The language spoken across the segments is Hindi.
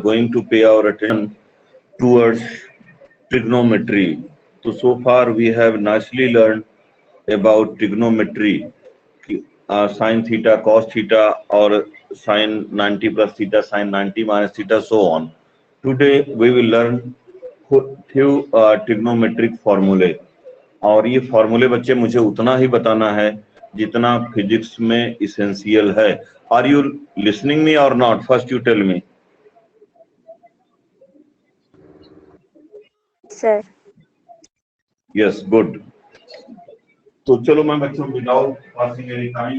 going to pay our attention towards trigonometry. So far we have nicely learned about trigonometry, sin theta, cos theta, or sin 90 plus theta, sin 90 minus theta, so on. Today we will learn few trigonometric formulae. और ये फॉर्मूले बच्चे मुझे उतना ही बताना है जितना फिजिक्स में इसेंशियल है. Are you listening me or not? First you tell me. Sir. Yes, good. तो चलो मैं बच्चों without passing any time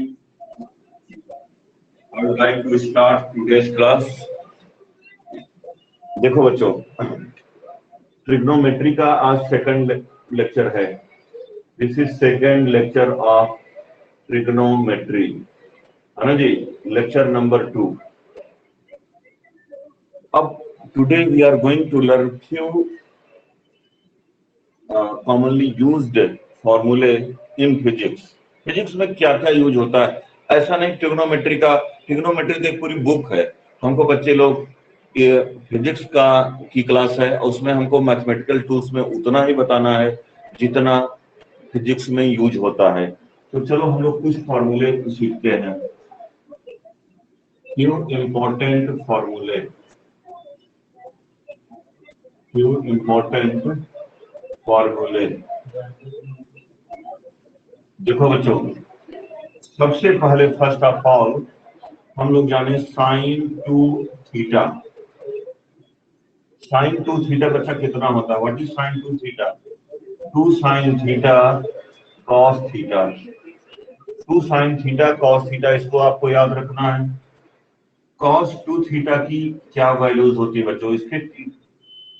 I would like to start today's class. देखो बच्चों, ट्रिग्नोमेट्री का आज सेकंड लेक्चर है. This is second lecture of trigonometry, है ना जी, लेक्चर नंबर 2. अब today we are going to learn few commonly used फॉर्मूले इन फिजिक्स. फिजिक्स में क्या क्या यूज होता है, ऐसा नहीं. ट्रिग्नोमेट्री तो एक पूरी बुक है. हमको बच्चे लोग ये फिजिक्स की क्लास है, उसमें हमको मैथमेटिकल टूल्स में उतना ही बताना है जितना फिजिक्स में यूज होता है. तो चलो हम लोग कुछ फॉर्मूले सीखते हैं. few important फॉर्मूले. देखो बच्चों, सबसे पहले फर्स्ट ऑफ ऑल हम लोग जाने साइन 2 थीटा. साइन 2 थीटा बच्चा कितना होता है? What is sine 2 theta? 2 sine theta cos theta. 2 sine theta cos theta, इसको आपको याद रखना है. कॉस 2 थीटा की क्या वैल्यूज होती है बच्चों? इसके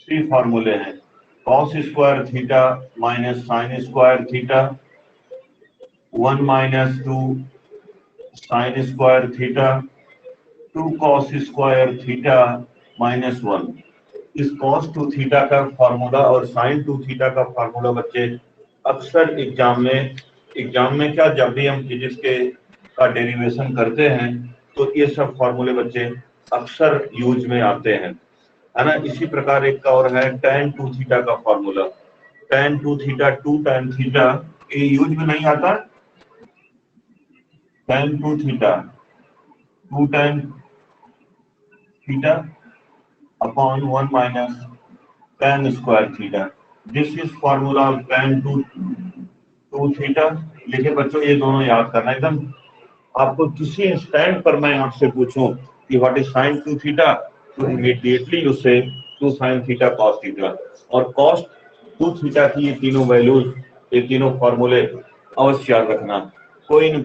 3 फॉर्मूले हैं. Cos square theta minus sine square theta, 1 minus 2 sine square theta, 2 cos square theta minus 1. इस कॉस 2 थीटा का फॉर्मूला और साइन 2 थीटा का फॉर्मूला बच्चे अक्सर एग्जाम में क्या, जब भी हम फिजिक्स का डेरिवेशन करते हैं तो ये सब फॉर्मूले बच्चे अक्सर यूज में आते हैं, है ना. इसी प्रकार एक का और है tan 2 थीटा का formula. tan 2 theta 2 tan theta, ये यूज में नहीं आता. tan 2 theta 2 tan theta upon 1 minus tan square theta. This is formula of tan 2 theta. लेकिन बच्चों ये दोनों याद करना एकदम. आपको किसी इंस्टेंट पर मैं आपसे पूछूं कि व्हाट इज sin 2 थीटा, तो इमीडिएटली उससे 2 sin थीटा cos थीटा. और cos 2 थीटा की ये तीनों वैल्यूज, ये तीनों फॉर्मूले अवश्य याद रखना. कोई न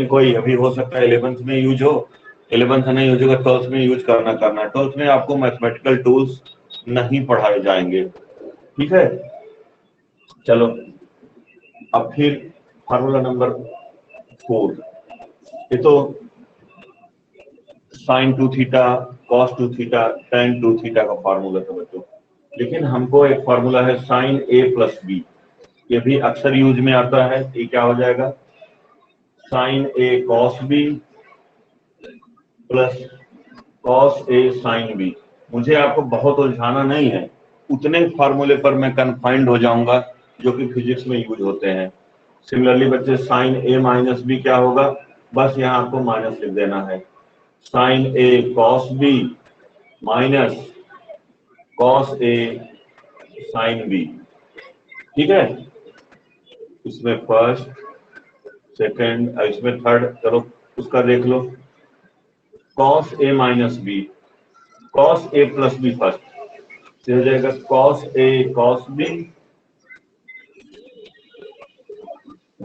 कोई अभी हो सकता है 11th में यूज हो, 11th नहीं यूज होगा 12th में यूज करना. 12th में आपको मैथमेटिकल टूल्स नहीं पढ़ाए जाएंगे, ठीक है. चलो अब फिर फॉर्मूला नंबर 4. ये तो sine 2 theta cos 2 theta tan 2 theta का फॉर्मूला था बच्चों. लेकिन हमको एक फॉर्मूला है साइन a प्लस बी. ये भी अक्सर यूज में आता है. ये क्या हो जाएगा? Sine a cos B plus cos a sine B. मुझे आपको बहुत उलझाना नहीं है, उतने फॉर्मूले पर मैं कन्फाइंड हो जाऊंगा जो कि फिजिक्स में यूज होते हैं. सिमिलरली बच्चे साइन a माइनस बी क्या होगा? बस यहाँ आपको माइनस लिख देना है. Sine a cos b minus cos a sine b. ठीक है. इसमें फर्स्ट सेकंड, इसमें थर्ड. चलो उसका देख लो. Cos a minus b, cos a plus b first, तो हो जाएगा cos a cos b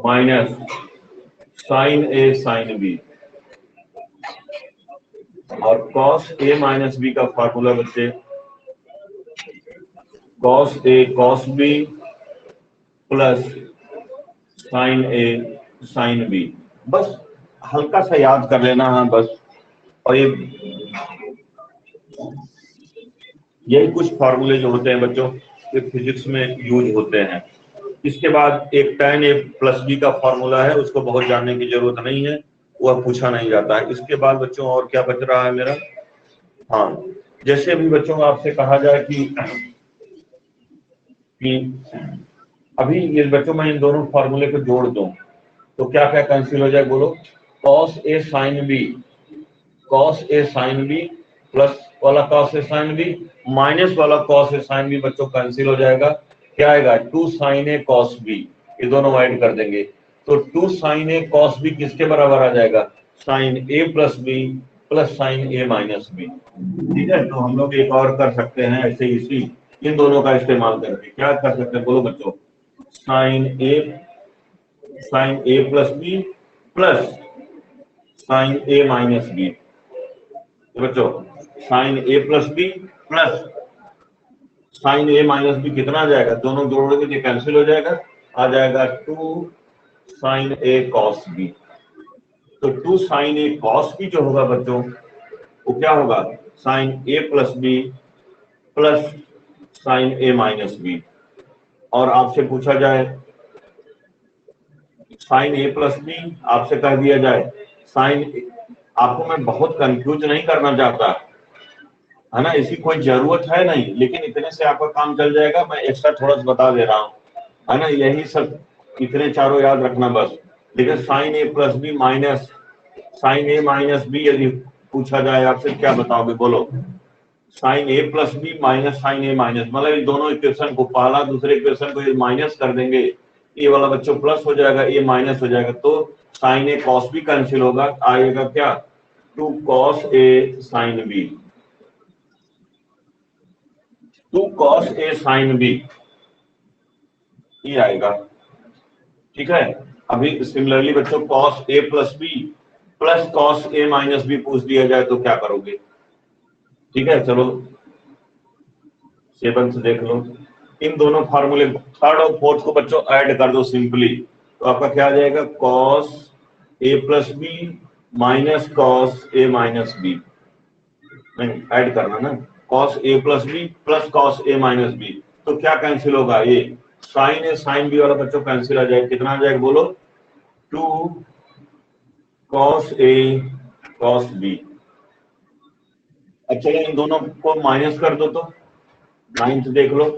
minus sine a sine b. और cos a माइनस बी का फॉर्मूला बच्चे cos a cos b plus sine a sine b. बस हल्का सा याद कर लेना है बस. और यही कुछ फॉर्मूले जो होते हैं बच्चों ये फिजिक्स में यूज होते हैं. इसके बाद एक tan a प्लस b का फॉर्मूला है, उसको बहुत जानने की जरूरत नहीं है, वह पूछा नहीं जाता है. इसके बाद बच्चों और क्या बच रहा है मेरा? हाँ, जैसे अभी बच्चों आपसे कहा जाए कि अभी ये बच्चों मैं इन दोनों फॉर्मूले को जोड़ दूं तो क्या क्या कैंसिल हो जाए बोलो। Cos A sine B, cos A sine B plus वाला cos A sine B minus वाला कॉस ए साइन बी बच्चों कैंसिल हो जाएगा। क्या आएगा, 2 साइन ए कॉस बी, ये दोनों ऐड कर देंगे तो 2 साइन ए कॉस बी किसके बराबर आ जाएगा, sign A plus B plus sine A minus B. ठीक है, तो हम लोग एक और कर सकते हैं ऐसे इसी इन दोनों का इस्तेमाल करके क्या कर सकते हैं बोलो बच्चों, sign A plus B plus sine A minus B. बच्चों sign A plus B plus sine A minus B कितना आ जाएगा, दोनों जोड़ोगे तो कैंसिल हो जाएगा, आ जाएगा 2 साइन ए कॉस बी। तो 2 साइन ए कॉस बी जो होगा बच्चों वो क्या होगा, sign A plus B plus sine A minus B. और आपसे पूछा जाए साइन ए प्लस बी, आपसे कह दिया जाए साइन, आपको मैं बहुत कंफ्यूज नहीं करना चाहता है ना, इसकी कोई जरूरत है नहीं, लेकिन इतने से आपका काम चल जाएगा, मैं एक्स्ट्रा थोड़ा सा बता दे रहा हूँ है ना, यही सब इतने चारों याद रखना बस। लेकिन sign A plus B minus sign A minus B यदि पूछा जाए आपसे क्या बताओगे बोलो, sign A plus B minus sign A minus, मतलब ये दोनों इक्वेशन को पहला दूसरे इक्वेशन को ये माइनस कर देंगे, ये वाला बच्चों प्लस हो जाएगा, ये माइनस हो जाएगा, तो sign A cos B cancel होगा, आएगा क्या 2 cos A sine B, 2 cos A sine B ये आएगा। ठीक है, अभी सिमिलरली बच्चों cos A plus B plus cos A minus B पूछ दिया जाए तो क्या करोगे। ठीक है, चलो 7 से देख लो, इन दोनों फार्मूले थर्ड और फोर्थ को बच्चों ऐड कर दो सिंपली, तो आपका क्या आ जाएगा, cos A plus B minus cos A minus B, नहीं ऐड करना ना, cos A plus B plus cos A minus B, तो क्या कैंसिल होगा, ये साइन ए साइन बी वाला बच्चों कैंसिल आ जाएगा, कितना आ जाएगा बोलो, 2 कॉस ए कॉस बी। अच्छा इन दोनों को माइनस कर दो तो 9th देख लो,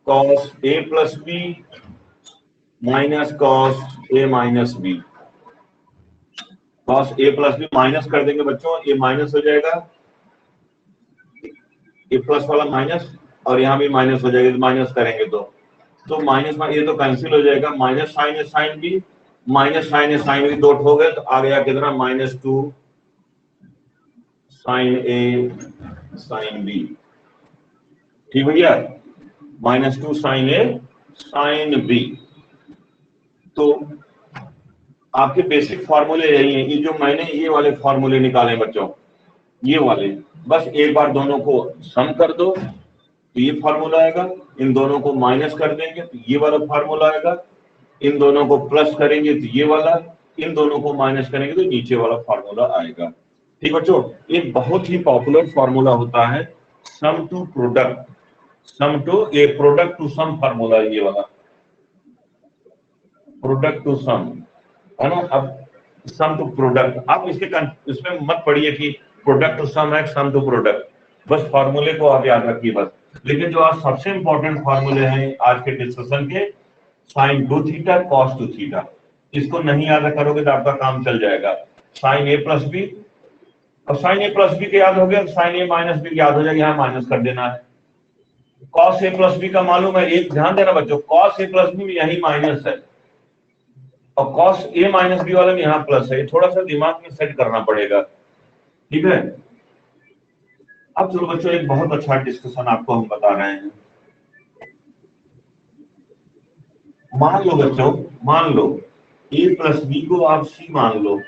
cos A plus B minus cos A minus B, cos A plus B minus कर देंगे बच्चों, ये माइनस हो जाएगा, ये प्लस वाला माइनस और यहाँ भी माइनस हो जाएगा, माइनस करेंगे तो माइनस ये तो कैंसिल हो जाएगा, माइनस साइन ए साइन बी माइनस साइन ए साइन बी दो हो गए, तो आ गया कितना -2 साइन ए साइन बी। ठीक भैया, -2 साइन ए साइन बी। तो आपके बेसिक फॉर्मूले यही है, ये जो मैंने ये वाले फॉर्मूले निकाले बच्चों, ये वाले बस एक बार दोनों को सम कर दो तो ये फार्मूला आएगा, इन दोनों को माइनस कर देंगे तो ये वाला फार्मूला आएगा, इन दोनों को प्लस करेंगे तो ये वाला, इन दोनों को माइनस करेंगे तो नीचे वाला फार्मूला आएगा। ठीक बच्चों, एक बहुत ही पॉपुलर फार्मूला होता है sum to product, sum to a product to sum formula, ये वाला प्रोडक्ट टू सम है ना। अब सम टू प्रोडक्ट आप इसमें मत पढ़िए कि प्रोडक्ट टू सम है सम टू प्रोडक्ट, बस फार्मूले को आप याद रखिए बस। लेकिन जो आज सबसे इंपॉर्टेंट फार्मूले हैं आज के डिस्कशन के, साइन 2 थीटा कॉस 2 थीटा, इसको नहीं याद करोगे तो आपका काम चल जाएगा। साइन ए प्लस बी, और साइन ए प्लस बी के याद हो गया, साइन ए माइनस बी याद हो जाएगा, यहाँ माइनस कर देना है। कॉस ए प्लस बी का मालूम है, एक ध्यान देना बच्चों, कॉस ए प्लस बी में यही माइनस है और कॉस ए माइनस बी वाले में यहाँ प्लस है, थोड़ा सा दिमाग में सेट करना पड़ेगा। ठीक है, अब चलो बच्चों एक बहुत अच्छा डिस्कशन आपको हम बता रहे हैं। मान लो बच्चों, मान लो a प्लस बी को आप c मान लो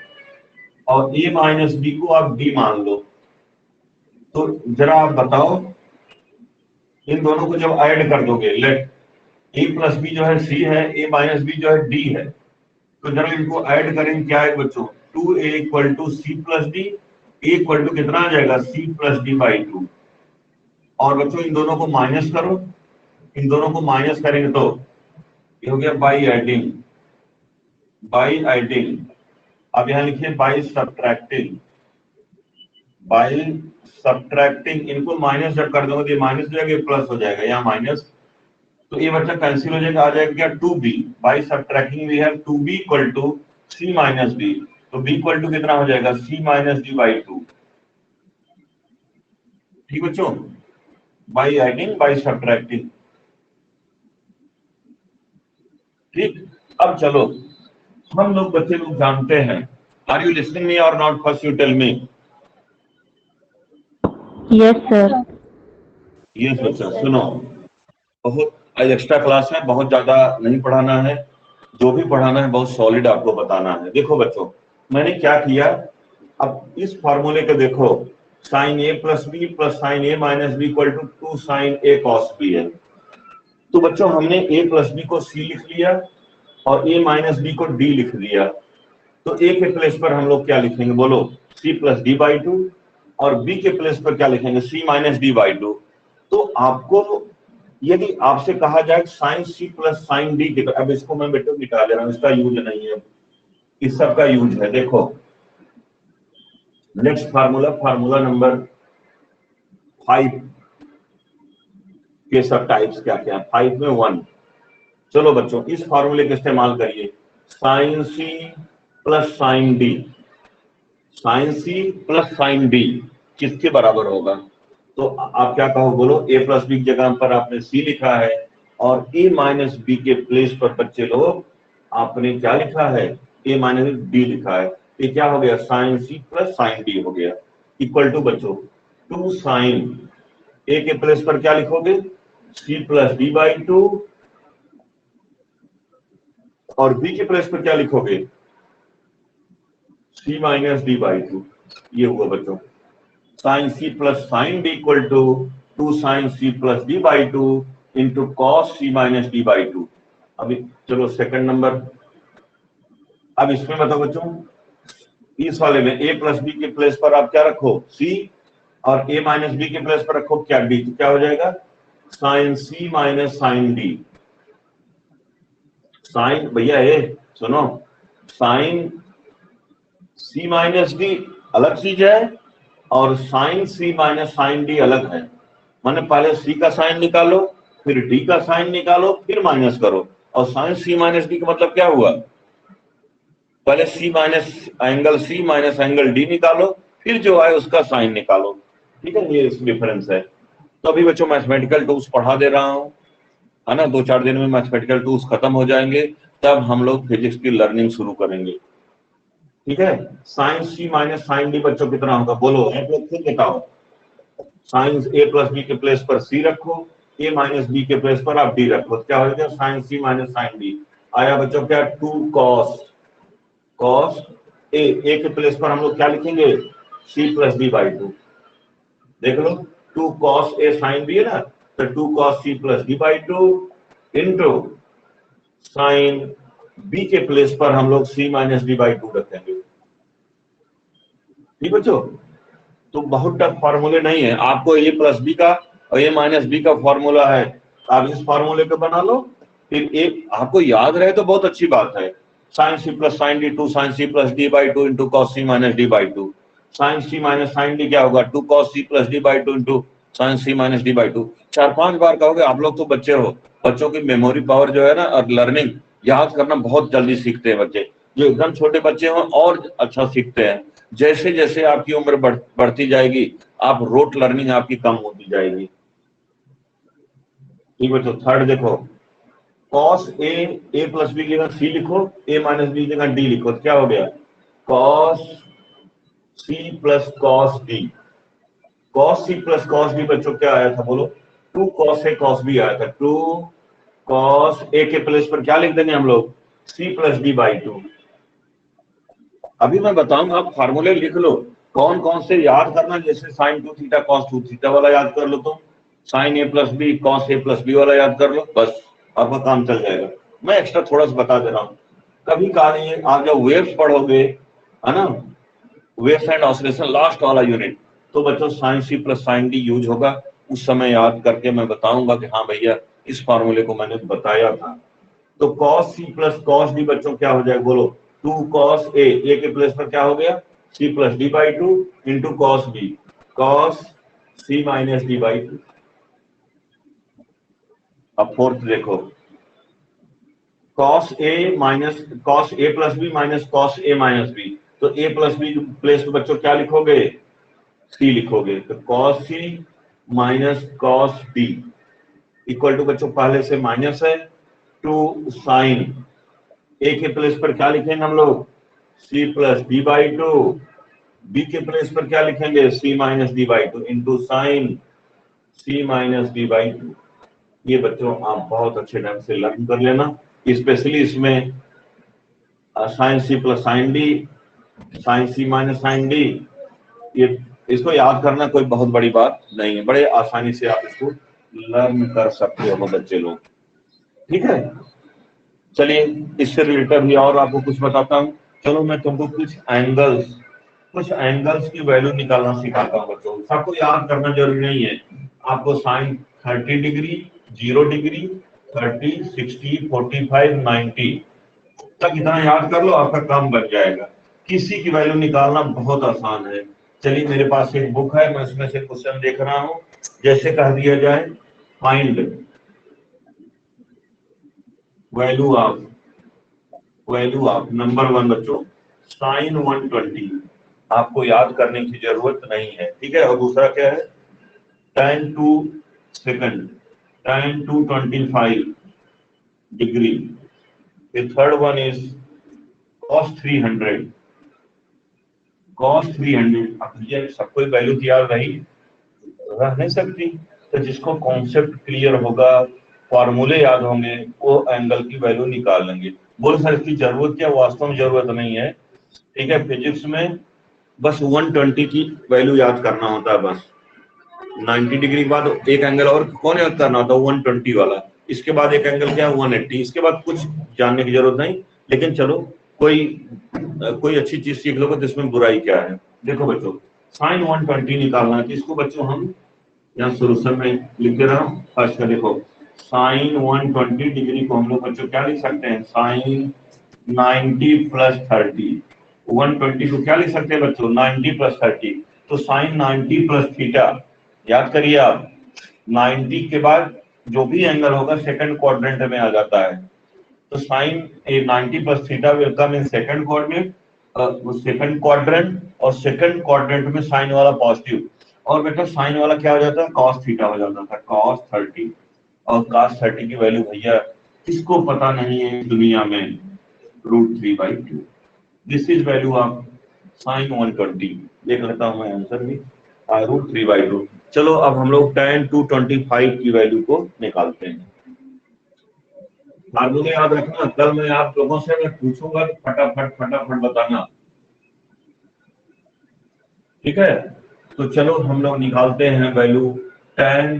और a माइनस बी को आप d मान लो, तो जरा आप बताओ इन दोनों को जब ऐड कर दोगे, लेट a प्लस बी जो है c है, a माइनस बी जो है d है, तो जरा इनको ऐड करेंगे क्या है बच्चों, 2a equal to c plus d, a equal to कितना आ जाएगा c प्लस d बाई 2, और बच्चों इन दोनों को माइनस करो, इन दोनों को माइनस करेंगे तो ये हो गया बाई एडिंग, बाई एडिंग, अब यहां लिखिए बाई सब्ट्रैक्टिंग, बाय सब्ट्रैक्टिंग, इनको माइनस जब कर दोगे तो ये माइनस हो जाएगा, प्लस हो जाएगा, यहाँ माइनस, तो ये बच्चा कैंसिल हो जाएगा, आ जाएगा क्या 2b, by subtracting we have 2b equal to c minus b, तो b इक्वल टू कितना हो जाएगा c माइनस d बाई 2। ठीक बच्चों, बाय एडिंग बाय सब्ट्रैक्टिंग। ठीक, अब चलो हम लोग बच्चे लोग जानते हैं, are you listening me or not, first you tell me. Yes sir. Yes बच्चा सुनो, बहुत आज एक्स्ट्रा क्लास है, बहुत ज्यादा नहीं पढ़ाना है, जो भी पढ़ाना है बहुत सॉलिड आपको बताना है। देखो बच्चों, मैंने क्या किया, अब इस फॉर्मूले को देखो, sine A plus B plus sine A minus B equal to 2 sine A cos B है। तो बच्चों हमने ए प्लस बी को सी लिख लिया और ए माइनस बी को डी लिख दिया, तो ए के प्लेस पर हम लोग क्या लिखेंगे बोलो, सी प्लस डी बाई 2, और बी के प्लेस पर क्या लिखेंगे, सी माइनस डी बाई 2। तो आपको यदि आपसे कहा जाए साइन सी प्लस साइन डी के, अब इसको मैं बेटे मिटा ले रहा हूं, इसका यूज नहीं है, इस सब का यूज है। देखो नेक्स्ट फार्मूला, फार्मूला नंबर 5 के सब टाइप्स क्या क्या है, 5 में 1। चलो बच्चों इस फार्मूले का इस्तेमाल करिए, साइन सी प्लस साइन डी, साइन सी प्लस साइन डी किसके बराबर होगा, तो आप क्या कहो बोलो, ए प्लस बी की जगह पर आपने सी लिखा है और ए माइनस बी के प्लेस पर बच्चे लोग आपने क्या लिखा है, ए माइनस डी लिखा है, ये क्या हो गया, साइन सी प्लस साइन डी हो गया, इक्वल टू बच्चों 2 साइन, ए के प्लेस पर क्या लिखोगे, सी प्लस डी बाई 2, और बी के प्लेस पर क्या लिखोगे, सी माइनस डी बाई 2। ये हुआ बच्चों sine C plus sine D equal to 2 sine C plus D by 2 into cos C minus D by 2। अभी चलो सेकंड नंबर, अब इसमें बताओ बच्चों, इस वाले में ए प्लस बी के प्लेस पर आप क्या रखो, सी, और ए माइनस बी के प्लेस पर रखो क्या, डी, तो क्या हो जाएगा साइन सी माइनस साइन डी। साइन भैया ए सुनो, साइन सी माइनस डी अलग चीज है और साइन सी माइनस साइन डी अलग है। माने पहले सी का साइन निकालो, फिर डी का साइन निकालो, फिर माइनस करो, और साइन सी माइनस डी का मतलब क्या हुआ, पहले c minus angle c minus angle d निकालो, फिर जो आए उसका साइन निकालो। ठीक है, ये इस डिफरेंस है। तो अभी बच्चों मैथमेटिकल टूल्स पढ़ा दे रहा हूँ, है ना, 2-4 दिन में मैथमेटिकल टूल्स खत्म हो जाएंगे, तब हम लोग फिजिक्स की लर्निंग शुरू करेंगे। ठीक है, साइन सी माइनस साइन डी बच्चों कितना होगा बोलो, आप लोग खुद बताओ। साइन ए प्लस बी के प्लेस पर सी रखो, ए माइनस बी के प्लेस पर आप डी रखो, तो क्या हो जाएगा साइन सी माइनस साइन डी। आया बच्चों क्या, 2 कॉस, कॉस ए के प्लेस पर हम लोग क्या लिखेंगे, सी प्लस डी बाई 2। देख लो 2 कॉस ए साइन बी है ना, तो 2 cos C plus D by 2 into sine B के प्लेस पर हम लोग सी माइनस डी बाई 2 रखेंगे। ठीक बच्चों, तो बहुत टफ फॉर्मूले नहीं है, आपको ए प्लस बी का और ए माइनस बी का फॉर्मूला है, आप इस फॉर्मूले को बना लो, फिर एक आपको याद रहे तो बहुत अच्छी बात है। Sine C plus sine D 2 sine C plus D by 2 into cos C minus D by 2। Sine C minus sine D क्या होगा, 2 cos C plus D by 2 into sine C minus D by 2। 4-5 बार कहोगे, आप लोग तो बच्चे हो, बच्चों की मेमोरी पावर जो है ना, और लर्निंग याद करना बहुत जल्दी सीखते हैं बच्चे, जो एकदम छोटे बच्चे हो और अच्छा सीखते हैं। जैसे जैसे आपकी उम्र बढ़ती जाएगी, आप रोट लर्निंग आपकी कम होती जाएगी। ठीक बच्चों, थर्ड देखो, कॉस ए प्लस बी की जगह सी लिखो, ए माइनस बी की जगह डी लिखो, तो क्या हो गया cos C plus cos D. Cos C plus cos D बच्चों क्या आया था बोलो, 2 कॉस ए कॉस बी आया था, 2 कॉस ए के प्लेस पर क्या लिख देंगे हम लोग, सी प्लस डी बाई 2। अभी मैं बताऊंगा, आप फार्मूले लिख लो, कौन कौन से याद करना, जैसे साइन 2 थीटा कॉस 2 थीटा वाला याद कर लो, तुम sign A plus B cos A plus B वाला याद कर लो, बस आपका काम चल जाएगा। मैं एक्स्ट्रा थोड़ा सा बता दे रहा हूँ, कभी कहा नहीं है, आप जब वेव्स पढ़ोगे, है ना, वेव्स एंड ऑसिलेशन लास्ट वाला यूनिट, तो बच्चों साइन सी प्लस साइन डी यूज होगा, उस समय याद करके मैं बताऊंगा कि हाँ भैया इस फॉर्मूले को मैंने बताया था। तो cos C plus cos D बच्चों क्या हो जाएगा बोलो, 2 कॉस ए के प्लेस पर क्या हो गया c plus D by two into cos B, cos c minus D by two. अब फोर्थ देखो, cos a minus cos a plus B minus cos a minus B, तो a प्लस बी प्लेस पे बच्चों क्या लिखोगे, c लिखोगे, तो cos c minus cos b equal to बच्चों पहले से माइनस है टू साइन a के प्लेस पर क्या लिखेंगे हम लोग, c plus D by to, b के प्लेस पर क्या लिखेंगे, c minus D by two into sine c minus D by to. ये बच्चों आप बहुत अच्छे ढंग से लर्न कर लेना, स्पेशली इसमें साइन सी प्लस साइन डी, साइन सी माइनस साइन डी, ये इसको याद करना कोई बहुत बड़ी बात नहीं है, बड़े आसानी से आप इसको लर्न कर सकते हो बच्चे लोग, ठीक है। चलिए इससे रिलेटेड भी और आपको कुछ बताता हूँ। चलो मैं तुमको कुछ एंगल्स की वैल्यू निकालना सिखाता हूँ बच्चों। सबको याद करना जरूरी नहीं है, आपको साइन 30 डिग्री, 0 डिग्री, 30, 60, 45, 90 तक इतना याद कर लो, आपका काम बन जाएगा। किसी की वैल्यू निकालना बहुत आसान है। चलिए मेरे पास एक बुक है, मैं उसमें से क्वेश्चन देख रहा हूँ। जैसे कह दिया जाए फाइंड वैल्यू ऑफ नंबर 1 बच्चों साइन 120, आपको याद करने की जरूरत नहीं है, ठीक है। और दूसरा क्या है, tan 2 second, tan 225 degree. The third one is cos 300, cos 300। अब ये सबको वैल्यू याद रह नहीं सकती, तो जिसको कॉन्सेप्ट क्लियर होगा, फॉर्मूले याद होंगे, वो एंगल की वैल्यू निकाल लेंगे। बोल सर इसकी जरूरत क्या, वास्तव में जरूरत नहीं है, ठीक है। फिजिक्स में बस 120 की वैल्यू याद करना होता है बस। 90 डिग्री के बाद एक एंगल और कौन याद करना होता है, 120 वाला। इसके बाद एक एंगल क्या है, 180। इसके बाद कुछ जानने की जरूरत नहीं, लेकिन चलो कोई अच्छी चीज सीख लो तो इसमें बुराई क्या है। देखो बच्चों साइन 120 निकालना है, इसको बच्चों हम यहाँ सोल्यूशन में लिख दे रहा हूँ। फर्स्ट का देखो साइन 120 डिग्री को हम लोग बच्चों क्या लिख सकते हैं, साइन 90 प्लस 30। 120 को क्या लिख सकते हैं बच्चों, 90 प्लस 30, तो साइन 90 प्लस थीटा। याद करिए आप, 90 के बाद जो भी एंगल होगा सेकंड क्वाड्रेंट में आ जाता है, तो sine 90 plus theta will come in second coordinate, second quadrant, और सेकंड क्वाड्रेंट में साइन वाला पॉजिटिव, और बेटा साइन वाला क्या हो जाता है, कॉस थीटा हो जाता था, कॉस 30। और कॉस 30 की वैल्यू भैया किसको पता नहीं है दुनिया में, √3/2। This is value of sine 120। देख लेता हूं मैं आंसर भी, √3/2। चलो अब हम लोग tan 225 की वैल्यू को निकालते हैं। फार्मूले याद रखना, कल मैं आप लोगों से मैं पूछूंगा फटाफट बताना, ठीक है। तो चलो हम लोग निकालते हैं वैल्यू tan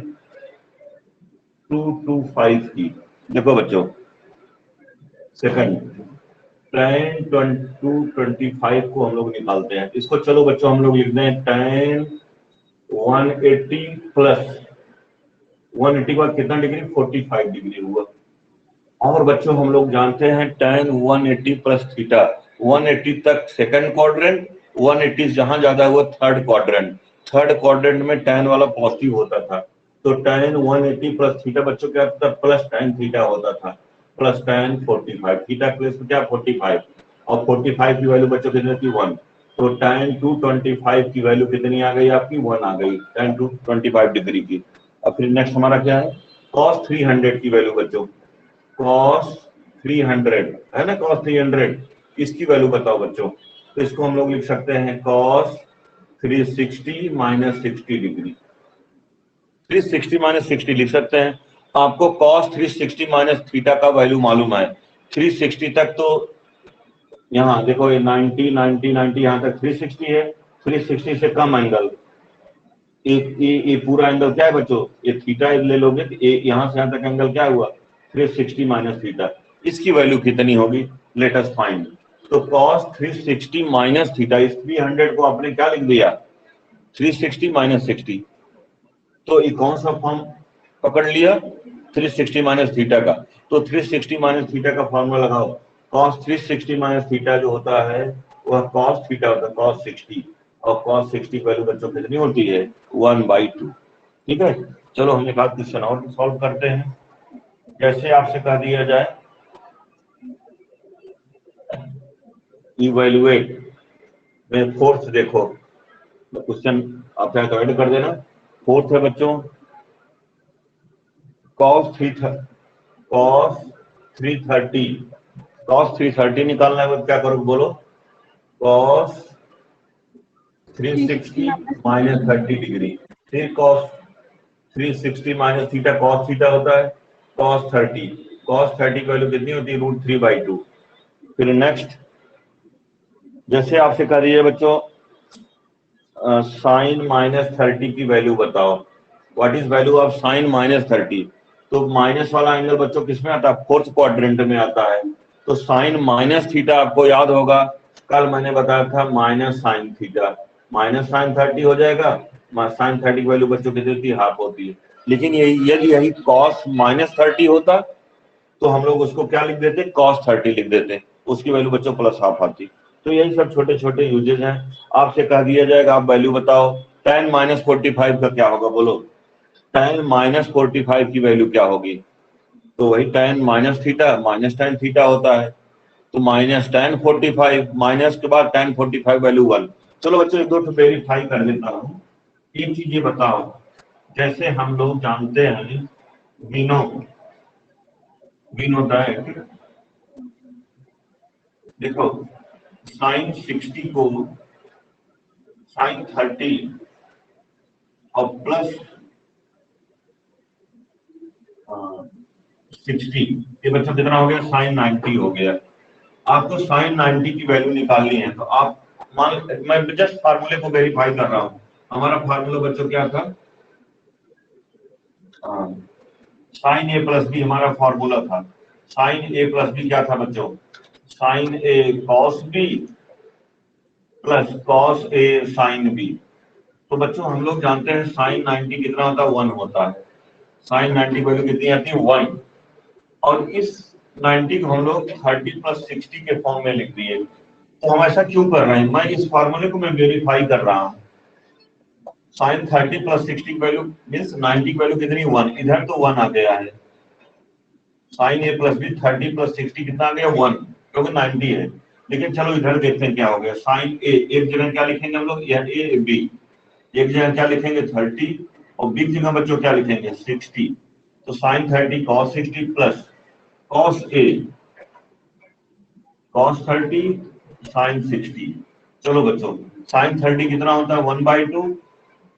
225 की। देखो बच्चों सेकंड tan 225 को हम लोग निकालते हैं। इसको चलो बच्चों हम लोग लिख दें tan 180 प्लस 180 के बाद कितना डिग्री, 45 डिग्री हुआ। और बच्चों हम लोग जानते हैं tan 180 प्लस थीटा, 180 तक सेकंड क्वाड्रेंट, 180 जहां ज्यादा हुआ थर्ड क्वाड्रेंट। थर्ड क्वाड्रेंट में tan वाला पॉजिटिव होता था, तो tan 180 प्लस थीटा बच्चों क्या होता था, प्लस tan थीटा होता था, प्लस tan 45। थीटा प्लस क्या 45, और 45 की वैल्यू बच्चों कितनी थी, 1। तो tan 225 की वैल्यू कितनी आ गई आपकी, 1 आ गई, tan 225 डिग्री की। अब फिर नेक्स्ट हमारा क्या है, cos 300 की वैल्यू बच्चों, cos 300 है ना, cos 300 इसकी वैल्यू बताओ बच्चों। तो इसको हम लोग लिख सकते हैं cos 360 माइनस 60 डिग्री, 360 माइनस 60 लिख सकते हैं। आपको cos 360 माइनस थीटा का वैल्यू मालूम है, 360 तक तो यहाँ देखो ये 90 90 90 यहाँ तक 360 है, 360 से कम एंगल ये पूरा एंगल क्या है बच्चों, ये थीटा ले लोगे तो यहाँ से यहाँ तक एंगल क्या हुआ, 360 माइनस थीटा। इसकी वैल्यू कितनी होगी, लेट अस फाइंड। तो cos 360 माइनस थीटा, इस 300 को आपने क्या लिख दिया, 360 माइनस 60, तो ये कौन सा फॉर्म पकड़ लिया, 360 माइनस थीटा का। तो 360 माइनस थीटा का फॉर्मूला लगाओ, cos 360 माइनस थीटा जो होता है वह कॉस थीटा होता है, कॉस 60, और कॉस 60 की वैल्यू बच्चों कितनी होती है 1/2। ठीक है, चलो हम एक आध क्वेश्चन और सॉल्व करते हैं। जैसे आपसे कह दिया जाए इवैल्यूएट में फोर्थ, देखो क्वेश्चन आप चाहे तो ऐड कर देना। फोर्थ है बच्चों cos 330 निकालना है, क्या करो बोलो, cos 360 माइनस 30 डिग्री, फिर cos 360 minus theta, cos theta होता है cos 30 की वैल्यू कितनी होती है √3/2। फिर नेक्स्ट, जैसे आपसे कह रही है बच्चों साइन -30 की वैल्यू बताओ, what is value of sine -30। तो माइनस वाला एंगल बच्चों किस में आता है, फोर्थ क्वाड्रेंट में आता है। तो साइन -थीटा आपको याद होगा, कल मैंने बताया था minus sine theta, minus sine 30 हो जाएगा। साइन 30 की वैल्यू बच्चों कितनी होती है, हाफ होती है। लेकिन यदि कॉस -30 होता तो हम लोग उसको क्या लिख देते, cos 30 लिख देते, उसकी वैल्यू बच्चों प्लस हाफ आती। तो यही सब छोटे छोटे यूजेज हैं। आपसे कह दिया जाएगा आप वैल्यू बताओ tan -45 का क्या होगा, बोलो tan -45 की वैल्यू क्या होगी। तो वही tan tan थीटा होता है, तो tan 45 माइनस के बाद tan 45 वैल्यू 1। चलो बच्चों एक दो तो वेरीफाई कर देता हूँ। एक चीज ये बताओ, जैसे हम लोग जानते हैं वीनो दैट, देखो साइन 60 को साइन 30 और प्लस 60, ये बच्चा कितना हो गया, साइन 90 हो गया। आपको साइन 90 की वैल्यू निकालनी है, तो आप मैं जस्ट फार्मूले को वेरीफाई कर रहा हूँ। हमारा फार्मूला बच्चों क्या था, साइन ए प्लस बी हमारा फार्मूला था। साइन ए प्लस बी क्या था बच्चों, sign A cos B plus cos A sine B. तो बच्चों हम लोग जानते हैं साइन 90 कितना होता है, 1 होता है। साइन 90 वैल्यू कितनी आती है 1, और इस 90 को हम लोग 30 + 60 के फॉर्म में लिख दिए। तो हम ऐसा क्यों कर रहे हैं, मैं इस फार्मूले को मैं वेरीफाई कर रहा हूँ। साइन 30 + 60 की वैल्यू मीन्स 90 की वैल्यू कितनी 1, इधर तो 1 आ गया है। साइन ए प्लस बी 30 + 60 कितना आ गया 1, क्योंकि 90 है। लेकिन चलो इधर देखते हैं क्या हो गया। साइन ए एक जगह क्या लिखेंगे हम लोग, या ए बी एक जगह क्या लिखेंगे 30, और बी की जगह बच्चों क्या लिखेंगे 60। तो sine 30 cos 60 plus cos A cos 30 sine 60। चलो बच्चों साइन 30 कितना होता है 1/2,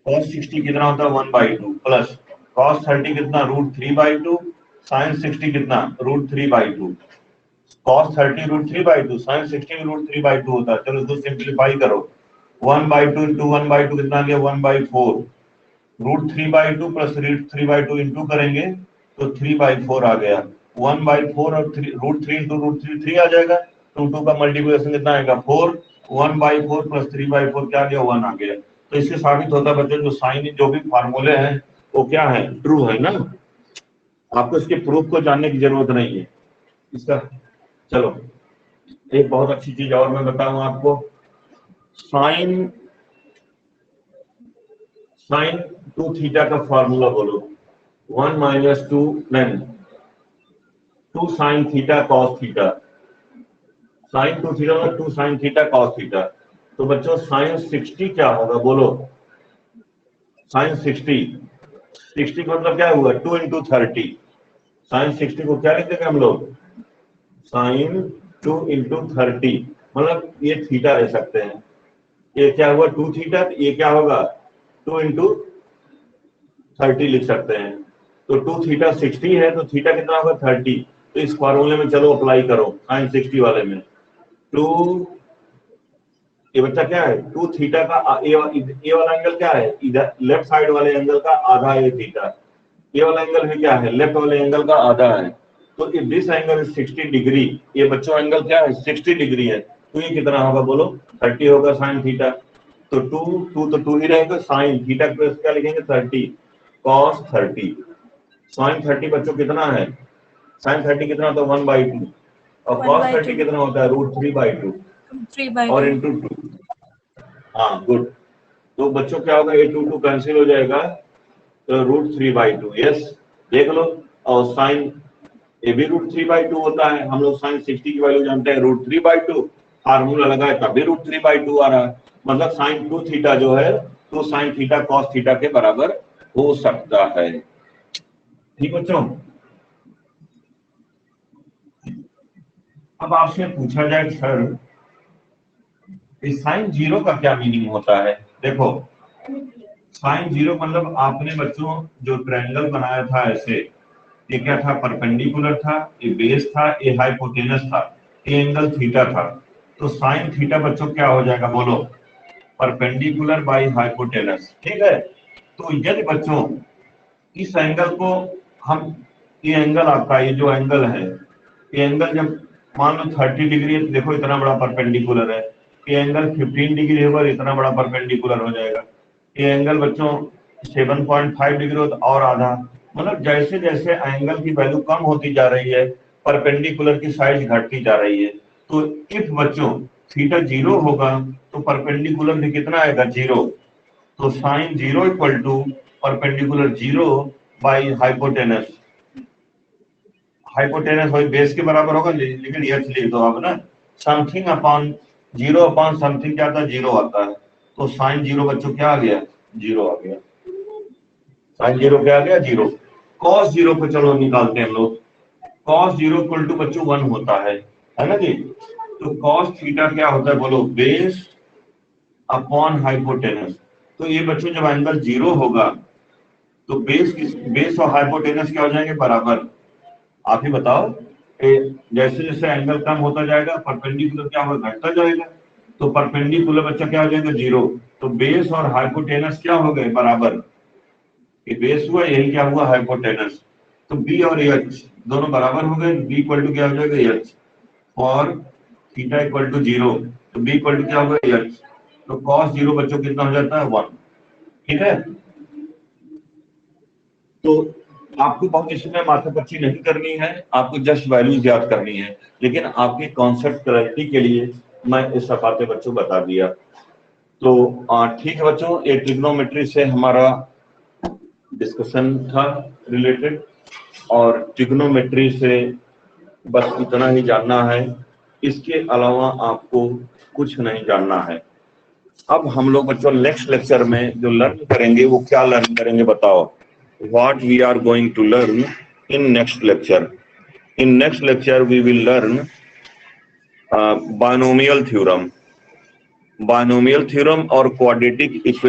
cos 60 कितना होता है 1/2, प्लस cos 30 कितना √3/2, साइन 60 कितना √3/2। cos 30 √3/2, साइन 60 भी √3/2 होता है। चलो इसको सिंप्लीफाई करो, 1/2 इंटू 1/2 कितना आ गया 1/4, √3/2 प्लस √3/2 इंटू करेंगे तो 3/4 आ गया। 1/4 और √3 इंटू √3 3 आ जाएगा, 2 का मल्टीप्लिकेशन कितना आएगा 4, 1/4 प्लस 3/4 क्या आ गया 1 आ गया। तो इससे साबित होता है बच्चों जो साइन जो भी फार्मूले हैं वो क्या है, ट्रू है ना। आपको इसके प्रूफ को जानने की जरूरत नहीं है इसका। चलो एक बहुत अच्छी चीज और मैं बताऊं आपको, साइन साइन 2 थीटा का फॉर्मूला बोलो, 1 - 2 नहीं 2 sine theta cos theta, sine 2 theta और 2 साइन थीटा कॉस थीटा। तो बच्चों साइन 60 क्या होगा बोलो, साइन 60 का मतलब क्या हुआ 2 × 30। साइन 60 को क्या लिख देंगे हम लोग, साइन 2 × 30, मतलब ये थीटा ले सकते हैं। ये क्या हुआ 2 थीटा, ये क्या होगा 2 × 30 लिख सकते हैं। तो 2 थीटा 60 है, तो थीटा कितना होगा 30। तो इस फॉर्मूले में चलो अप्लाई करो साइन 60 वाले में। 2 ये बच्चा क्या है 2 थीटा का ए वाला एंगल क्या है, इधर लेफ्ट साइड वाले एंगल का आधा ए थीटा, ये वाला एंगल भी क्या है लेफ्ट वाले एंगल का आधा है। तो if this angle is 60 degree, ये बच्चों एंगल क्या है 60 डिग्री है, तो ये कितना होगा बोलो 30 होगा साइन थीटा। तो 2 तो 2 ही रहेगा, साइन थीटा प्लस क्या लिखेंगे 30 cos 30। साइन 30 बच्चों कितना है, साइन 30 कितना होता है 1/2, और cos 30 कितना होता है √3/2। 3/2 और इंटू 2। हाँ गुड। तो बच्चों क्या होगा, ये 2 कैंसिल हो जाएगा, तो √3/2। यस, देख लो। और साइन ये भी √3/2 होता है। हम लोग साइन 60 की वैल्यू जानते हैं, √3/2 फार्मूला लगाए तभी √3/2 आ रहा है। मतलब साइन 2 थीटा जो है तो साइन थीटा कॉस थीटा के बराबर हो सकता है। ठीक बच्चों, अब आपसे पूछा जाए सर इस साइन 0 का क्या मीनिंग होता है। देखो साइन 0 मतलब आपने बच्चों जो ट्रायंगल बनाया था ऐसे, ये क्या था, परपेंडिकुलर था, ये बेस था, ये हाइपोटेनस था, ये एंगल थीटा था। तो साइन थीटा बच्चों क्या हो जाएगा बोलो, परपेंडिकुलर बाई हाइपोटेनस। ठीक है, तो यदि बच्चों इस एंगल को हम, ये एंगल आपका, ये जो एंगल है, ये एंगल जब मान लो 30 डिग्री है तो देखो इतना बड़ा परपेंडिकुलर है। ये एंगल 15 डिग्री होगा, इतना बड़ा परपेंडिकुलर हो जाएगा। ये एंगल बच्चों 7.5 डिग्री हो तो और आधा। मतलब जैसे जैसे एंगल की वैल्यू कम होती जा रही है, परपेंडिकुलर की साइज घटती जा रही है। तो इफ बच्चों थीटा 0 होगा तो परपेंडिकुलर भी कितना आएगा, 0। तो साइन 0 equal to perpendicular 0 by hypotenuse. Hypotenuse वही बेस के बराबर होगा, लेकिन एच लिख दो आप ना, समथिंग अपॉन 0 अपॉन समथिंग क्या आता है, 0 आता है। तो साइन 0 बच्चों क्या आ गया, 0 आ गया। साइन 0 क्या आ गया, 0। कॉस 0 को चलो निकालते हैं हम लोग। कॉस 0 इक्वल टू बच्चों 1 होता है ना जी। तो कॉस थीटा क्या होता है बोलो, बेस अपॉन हाइपोटेनस। तो ये बच्चों जब एंगल 0 होगा तो बेस और हाइपोटेनस क्या हो जाएंगे, बराबर। आप ही बताओ, जैसे जैसे एंगल कम होता जाएगा परपेंडिकुलर क्या होगा, घटता जाएगा। तो परपेंडिकुलर बच्चा क्या हो जाएगा, 0। तो बेस और हाइपोटेनस क्या हो गए, बराबर। ये बेस हुआ, यही क्या हुआ, हाइपोटेनस। तो बी और एच दोनों बराबर हो गए। बी इक्वल टू क्या हो जाएगा, एच। और थीटा इक्वल टू 0, तो बी इक्वल टू क्या होगा, एच। तो कॉस 0 बच्चों कितना हो जाता है, 1। ठीक है, तो आपको बहुत इसमें माथापच्ची नहीं करनी है, आपको जस्ट वैल्यूज याद करनी है। लेकिन आपकी कॉन्सेप्ट क्लैरिटी के लिए मैं इस सब बातें बच्चों बता दिया। तो ठीक है बच्चों, ये ट्रिग्नोमेट्री से हमारा डिस्कशन था रिलेटेड, और ट्रिग्नोमेट्री से बस इतना ही जानना है, इसके अलावा आपको कुछ नहीं जानना है। अब हम लोग बच्चों नेक्स्ट लेक्चर में जो लर्न करेंगे वो क्या लर्न करेंगे बताओ, what we are going to learn in next lecture. In next lecture we will learn binomial theorem or quadratic equation.